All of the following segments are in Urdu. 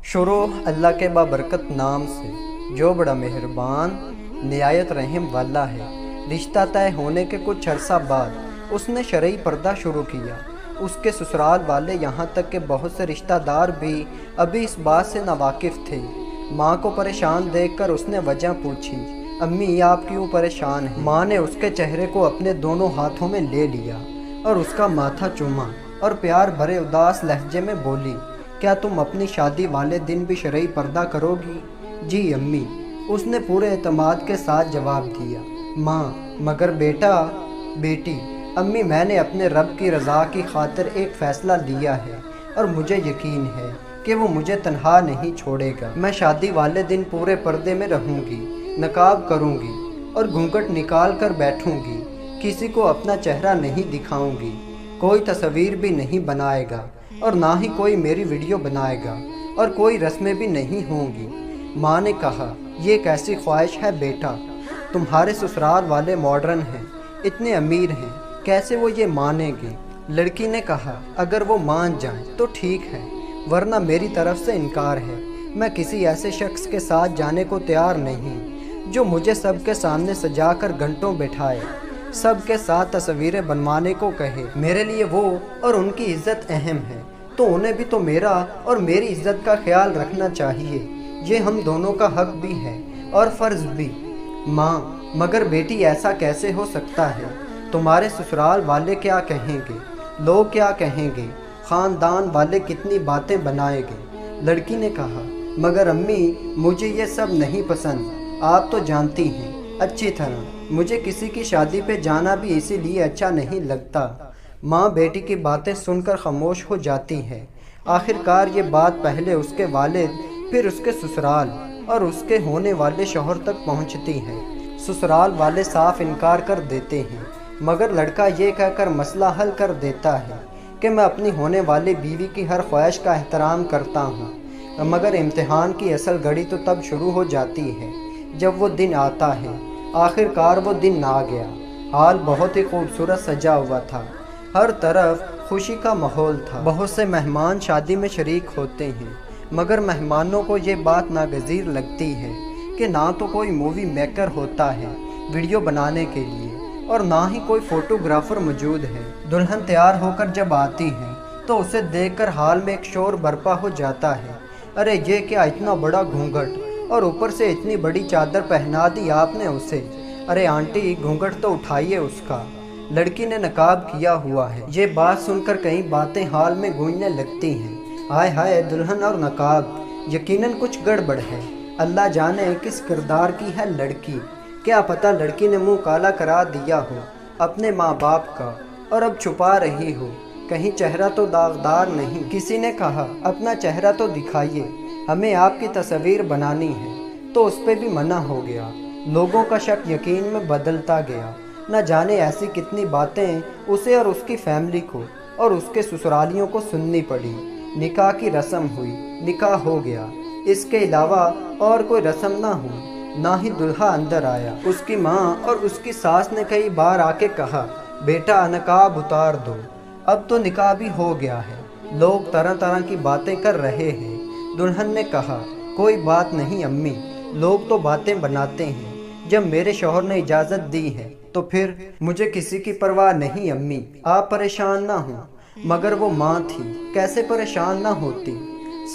شروع اللہ کے بابرکت نام سے جو بڑا مہربان نہایت رحم والا ہے۔ رشتہ طے ہونے کے کچھ عرصہ بعد اس نے شرعی پردہ شروع کیا۔ اس کے سسرال والے یہاں تک کہ بہت سے رشتہ دار بھی ابھی اس بات سے ناواقف تھے۔ ماں کو پریشان دیکھ کر اس نے وجہ پوچھی، امی آپ کیوں پریشان ہیں؟ ماں نے اس کے چہرے کو اپنے دونوں ہاتھوں میں لے لیا اور اس کا ماتھا چوما اور پیار بھرے اداس لہجے میں بولی، کیا تم اپنی شادی والے دن بھی شرعی پردہ کرو گی؟ جی امی، اس نے پورے اعتماد کے ساتھ جواب دیا۔ ماں، مگر بیٹی، امی میں نے اپنے رب کی رضا کی خاطر ایک فیصلہ لیا ہے اور مجھے یقین ہے کہ وہ مجھے تنہا نہیں چھوڑے گا۔ میں شادی والے دن پورے پردے میں رہوں گی، نقاب کروں گی اور گھونگھٹ نکال کر بیٹھوں گی، کسی کو اپنا چہرہ نہیں دکھاؤں گی، کوئی تصویر بھی نہیں بنائے گا اور نہ ہی کوئی میری ویڈیو بنائے گا اور کوئی رسمیں بھی نہیں ہوں گی۔ ماں نے کہا، یہ کیسی خواہش ہے بیٹا؟ تمہارے سسرال والے ماڈرن ہیں، اتنے امیر ہیں، کیسے وہ یہ مانیں گے؟ لڑکی نے کہا، اگر وہ مان جائیں تو ٹھیک ہے، ورنہ میری طرف سے انکار ہے۔ میں کسی ایسے شخص کے ساتھ جانے کو تیار نہیں جو مجھے سب کے سامنے سجا کر گھنٹوں بٹھائے، سب کے ساتھ تصویریں بنوانے کو کہے۔ میرے لیے وہ اور ان کی عزت اہم ہے، تو انہیں بھی تو میرا اور میری عزت کا خیال رکھنا چاہیے۔ یہ ہم دونوں کا حق بھی ہے اور فرض بھی۔ ماں، مگر بیٹی ایسا کیسے ہو سکتا ہے؟ تمہارے سسرال والے کیا کہیں گے؟ لوگ کیا کہیں گے؟ خاندان والے کتنی باتیں بنائیں گے؟ لڑکی نے کہا، مگر امی مجھے یہ سب نہیں پسند، آپ تو جانتی ہیں اچھی طرح، مجھے کسی کی شادی پہ جانا بھی اسی لیے اچھا نہیں لگتا۔ ماں بیٹی کی باتیں سن کر خاموش ہو جاتی ہے۔ آخر کار یہ بات پہلے اس کے والد، پھر اس کے سسرال اور اس کے ہونے والے شوہر تک پہنچتی ہے۔ سسرال والے صاف انکار کر دیتے ہیں، مگر لڑکا یہ کہہ کر مسئلہ حل کر دیتا ہے کہ میں اپنی ہونے والی بیوی کی ہر خواہش کا احترام کرتا ہوں۔ مگر امتحان کی اصل گھڑی تو تب شروع ہو جاتی ہے جب وہ دن آتا ہے۔ آخر کار وہ دن آ گیا۔ حال بہت ہی خوبصورت سجا ہوا تھا، ہر طرف خوشی کا ماحول تھا۔ بہت سے مہمان شادی میں شریک ہوتے ہیں، مگر مہمانوں کو یہ بات ناگزیر لگتی ہے کہ نہ تو کوئی مووی میکر ہوتا ہے ویڈیو بنانے کے لیے اور نہ ہی کوئی فوٹوگرافر موجود ہے۔ دلہن تیار ہو کر جب آتی ہے تو اسے دیکھ کر حال میں ایک شور برپا ہو جاتا ہے، ارے یہ کیا اتنا بڑا گھونگھٹ اور اوپر سے اتنی بڑی چادر پہنا دی آپ نے اسے، ارے آنٹی گھونگھٹ تو اٹھائیے اس کا، لڑکی نے نقاب کیا ہوا ہے۔ یہ بات سن کر کئی باتیں حال میں گونجنے لگتی ہیں، ہائے ہائے دلہن اور نقاب، یقیناً کچھ گڑبڑ ہے، اللہ جانے کس کردار کی ہے لڑکی، کیا پتہ لڑکی نے منہ کالا کرا دیا ہو اپنے ماں باپ کا اور اب چھپا رہی ہو، کہیں چہرہ تو داغدار نہیں۔ کسی نے کہا، اپنا چہرہ تو دکھائیے، ہمیں آپ کی تصویر بنانی ہے، تو اس پہ بھی منع ہو گیا۔ لوگوں کا شک یقین میں بدلتا گیا، نہ جانے ایسی کتنی باتیں اسے اور اس کی فیملی کو اور اس کے سسرالیوں کو سننی پڑی۔ نکاح کی رسم ہوئی، نکاح ہو گیا، اس کے علاوہ اور کوئی رسم نہ ہوئی، نہ ہی دلہا اندر آیا۔ اس کی ماں اور اس کی ساس نے کئی بار آ کے کہا، بیٹا نقاب اتار دو، اب تو نکاح بھی ہو گیا ہے، لوگ طرح طرح کی باتیں کر رہے ہیں۔ دلہن نے کہا، کوئی بات نہیں امی، لوگ تو باتیں بناتے ہیں، جب میرے شوہر نے اجازت دی ہے تو پھر مجھے کسی کی پرواہ نہیں امی، آپ پریشان نہ ہوں۔ مگر وہ ماں تھی، کیسے پریشان نہ ہوتی؟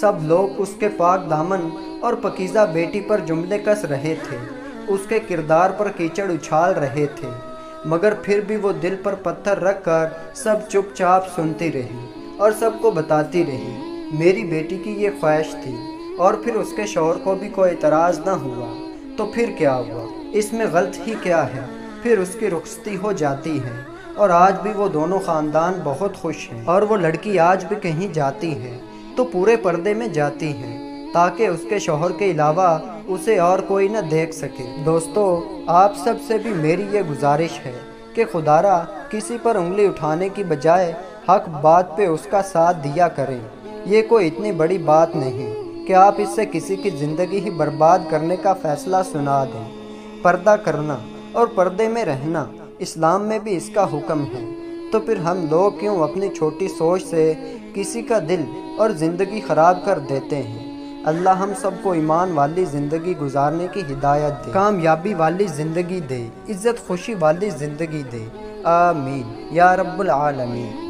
سب لوگ اس کے پاک دامن اور پاکیزہ بیٹی پر جملے کس رہے تھے، اس کے کردار پر کیچڑ اچھال رہے تھے، مگر پھر بھی وہ دل پر پتھر رکھ کر سب چپ چاپ سنتی رہی اور سب کو بتاتی رہی، میری بیٹی کی یہ خواہش تھی، اور پھر اس کے شوہر کو بھی کوئی اعتراض نہ ہوا، تو پھر کیا ہوا؟ اس میں غلط ہی کیا ہے؟ پھر اس کی رخصتی ہو جاتی ہے اور آج بھی وہ دونوں خاندان بہت خوش ہیں، اور وہ لڑکی آج بھی کہیں جاتی ہے تو پورے پردے میں جاتی ہے تاکہ اس کے شوہر کے علاوہ اسے اور کوئی نہ دیکھ سکے۔ دوستو، آپ سب سے بھی میری یہ گزارش ہے کہ خدا را کسی پر انگلی اٹھانے کی بجائے حق بات پہ اس کا ساتھ دیا کریں۔ یہ کوئی اتنی بڑی بات نہیں کہ آپ اس سے کسی کی زندگی ہی برباد کرنے کا فیصلہ سنا دیں۔ پردہ کرنا اور پردے میں رہنا اسلام میں بھی اس کا حکم ہے، تو پھر ہم لوگ کیوں اپنی چھوٹی سوچ سے کسی کا دل اور زندگی خراب کر دیتے ہیں؟ اللہ ہم سب کو ایمان والی زندگی گزارنے کی ہدایت دے، کامیابی والی زندگی دے، عزت خوشی والی زندگی دے، آمین یا رب العالمین۔